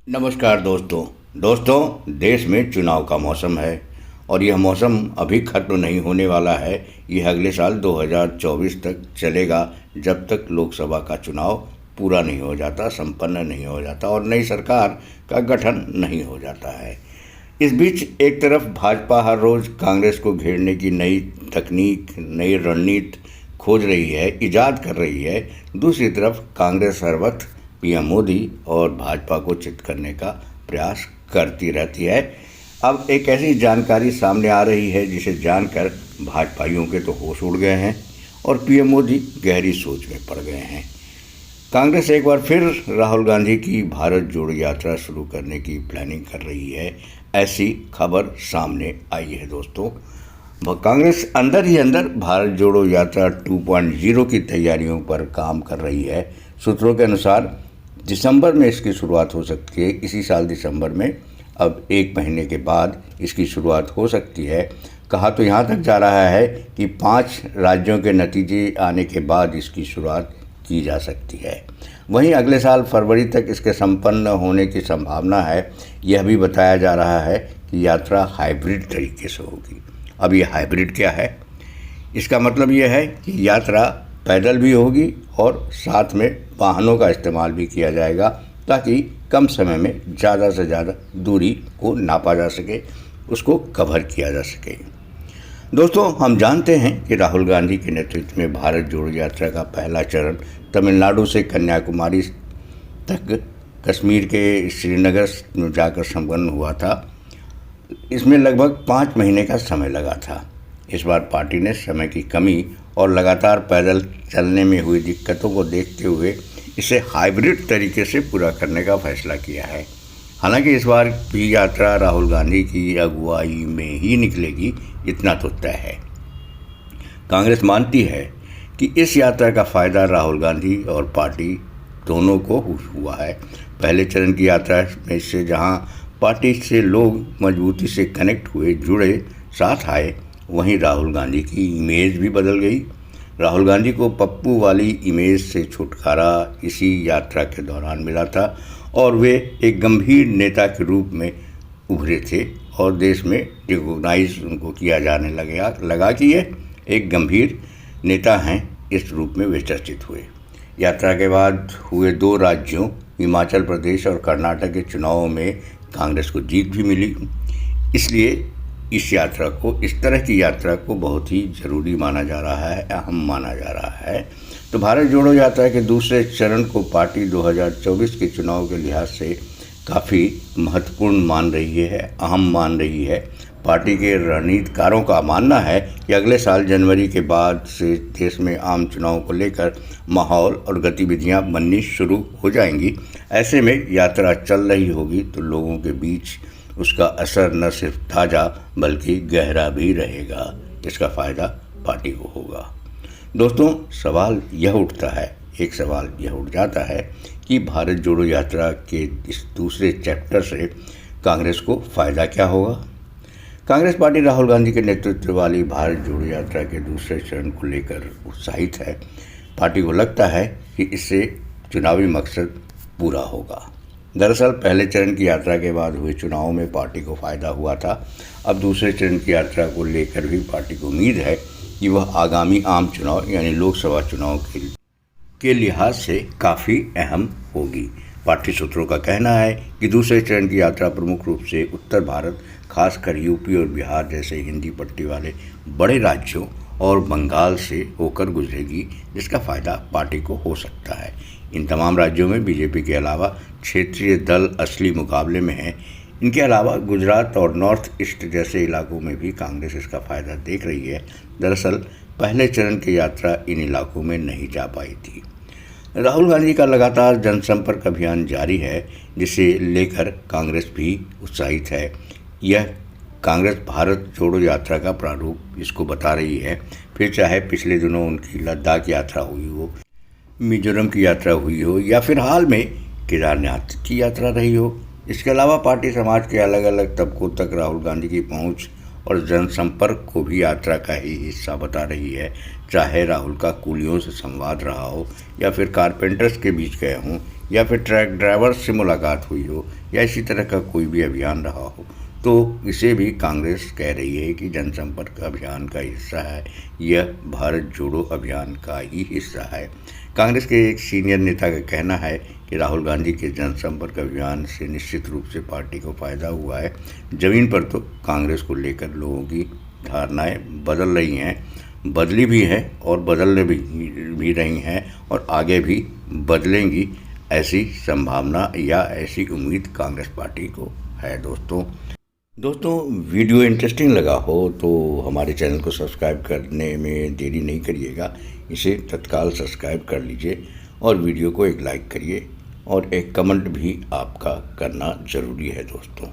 नमस्कार दोस्तों देश में चुनाव का मौसम है और यह मौसम अभी खत्म नहीं होने वाला है। यह अगले साल 2024 तक चलेगा, जब तक लोकसभा का चुनाव पूरा नहीं हो जाता, संपन्न नहीं हो जाता और नई सरकार का गठन नहीं हो जाता है। इस बीच एक तरफ भाजपा हर रोज़ कांग्रेस को घेरने की नई तकनीक, नई रणनीति खोज रही है, इजाद कर रही है। दूसरी तरफ कांग्रेस हर वक्त पीएम मोदी और भाजपा को चित करने का प्रयास करती रहती है। अब एक ऐसी जानकारी सामने आ रही है जिसे जानकर भाजपाइयों के तो होश उड़ गए हैं और पीएम मोदी गहरी सोच में पड़ गए हैं। कांग्रेस एक बार फिर राहुल गांधी की भारत जोड़ो यात्रा शुरू करने की प्लानिंग कर रही है, ऐसी खबर सामने आई है दोस्तों। कांग्रेस अंदर ही अंदर भारत जोड़ो यात्रा 2.0 की तैयारियों पर काम कर रही है। सूत्रों के अनुसार दिसंबर में इसकी शुरुआत हो सकती है, इसी साल दिसंबर में। अब एक महीने के बाद इसकी शुरुआत हो सकती है। कहा तो यहाँ तक जा रहा है कि 5 राज्यों के नतीजे आने के बाद इसकी शुरुआत की जा सकती है। वहीं अगले साल फरवरी तक इसके संपन्न होने की संभावना है। यह भी बताया जा रहा है कि यात्रा हाइब्रिड तरीके से होगी। अब ये हाइब्रिड क्या है? इसका मतलब यह है कि यात्रा पैदल भी होगी और साथ में वाहनों का इस्तेमाल भी किया जाएगा, ताकि कम समय में ज़्यादा से ज़्यादा दूरी को नापा जा सके, उसको कवर किया जा सके। दोस्तों, हम जानते हैं कि राहुल गांधी के नेतृत्व में भारत जोड़ो यात्रा का पहला चरण तमिलनाडु से कन्याकुमारी तक कश्मीर के श्रीनगर में जाकर संपन्न हुआ था। इसमें लगभग 5 महीने का समय लगा था। इस बार पार्टी ने समय की कमी और लगातार पैदल चलने में हुई दिक्कतों को देखते हुए इसे हाइब्रिड तरीके से पूरा करने का फैसला किया है। हालांकि इस बार भी यात्रा राहुल गांधी की अगुवाई में ही निकलेगी, इतना तो तय है। कांग्रेस मानती है कि इस यात्रा का फ़ायदा राहुल गांधी और पार्टी दोनों को हुआ है। पहले चरण की यात्रा में से जहां पार्टी से लोग मजबूती से कनेक्ट हुए, जुड़े, साथ आए, वहीं राहुल गांधी की इमेज भी बदल गई। राहुल गांधी को पप्पू वाली इमेज से छुटकारा इसी यात्रा के दौरान मिला था और वे एक गंभीर नेता के रूप में उभरे थे और देश में रिकॉग्नाइज उनको किया जाने लगा कि ये एक गंभीर नेता हैं। इस रूप में वे चर्चित हुए। यात्रा के बाद हुए 2 राज्यों हिमाचल प्रदेश और कर्नाटक के चुनावों में कांग्रेस को जीत भी मिली। इसलिए इस तरह की यात्रा को बहुत ही ज़रूरी माना जा रहा है, अहम माना जा रहा है। तो भारत जोड़ो यात्रा के दूसरे चरण को पार्टी 2024 के चुनाव के लिहाज से काफ़ी महत्वपूर्ण मान रही है, अहम मान रही है। पार्टी के रणनीतिकारों का मानना है कि अगले साल जनवरी के बाद से देश में आम चुनाव को लेकर माहौल और गतिविधियां बननी शुरू हो जाएंगी। ऐसे में यात्रा चल रही होगी तो लोगों के बीच उसका असर न सिर्फ ताज़ा बल्कि गहरा भी रहेगा। इसका फ़ायदा पार्टी को होगा। दोस्तों, सवाल यह उठता है, एक सवाल यह उठ जाता है कि भारत जोड़ो यात्रा के इस दूसरे चैप्टर से कांग्रेस को फ़ायदा क्या होगा? कांग्रेस पार्टी राहुल गांधी के नेतृत्व वाली भारत जोड़ो यात्रा के दूसरे चरण को लेकर उत्साहित है। पार्टी को लगता है कि इससे चुनावी मकसद पूरा होगा। दरअसल पहले चरण की यात्रा के बाद हुए चुनावों में पार्टी को फ़ायदा हुआ था। अब दूसरे चरण की यात्रा को लेकर भी पार्टी को उम्मीद है कि वह आगामी आम चुनाव यानी लोकसभा चुनाव के लिहाज से काफ़ी अहम होगी। पार्टी सूत्रों का कहना है कि दूसरे चरण की यात्रा प्रमुख रूप से उत्तर भारत, खासकर यूपी और बिहार जैसे हिंदी पट्टी वाले बड़े राज्यों और बंगाल से होकर गुजरेगी, जिसका फ़ायदा पार्टी को हो सकता है। इन तमाम राज्यों में बीजेपी के अलावा क्षेत्रीय दल असली मुकाबले में हैं। इनके अलावा गुजरात और नॉर्थ ईस्ट जैसे इलाकों में भी कांग्रेस इसका फ़ायदा देख रही है। दरअसल पहले चरण की यात्रा इन इलाकों में नहीं जा पाई थी। राहुल गांधी का लगातार जनसंपर्क अभियान जारी है, जिसे लेकर कांग्रेस भी उत्साहित है। यह कांग्रेस भारत जोड़ो यात्रा का प्रारूप इसको बता रही है। फिर चाहे पिछले दिनों उनकी लद्दाख यात्रा हुई हो, मिजोरम की यात्रा हुई हो या फिर हाल में केदारनाथ की यात्रा रही हो। इसके अलावा पार्टी समाज के अलग अलग तबकों तक राहुल गांधी की पहुंच और जनसंपर्क को भी यात्रा का ही हिस्सा बता रही है। चाहे राहुल का कुलियों से संवाद रहा हो, या फिर कारपेंटर्स के बीच गए हों, या फिर ट्रक ड्राइवर्स से मुलाकात हुई हो, या इसी तरह का कोई भी अभियान रहा हो, तो इसे भी कांग्रेस कह रही है कि जनसंपर्क अभियान का हिस्सा है। यह भारत जोड़ो अभियान का ही हिस्सा है। कांग्रेस के एक सीनियर नेता का कहना है कि राहुल गांधी के जनसंपर्क अभियान से निश्चित रूप से पार्टी को फायदा हुआ है। जमीन पर तो कांग्रेस को लेकर लोगों की धारणाएं बदल रही हैं, बदली भी हैं और बदलने भी रही हैं, और आगे भी बदलेंगी, ऐसी संभावना या ऐसी उम्मीद कांग्रेस पार्टी को है। दोस्तों वीडियो इंटरेस्टिंग लगा हो तो हमारे चैनल को सब्सक्राइब करने में देरी नहीं करिएगा। इसे तत्काल सब्सक्राइब कर लीजिए और वीडियो को एक लाइक करिए, और एक कमेंट भी आपका करना ज़रूरी है दोस्तों।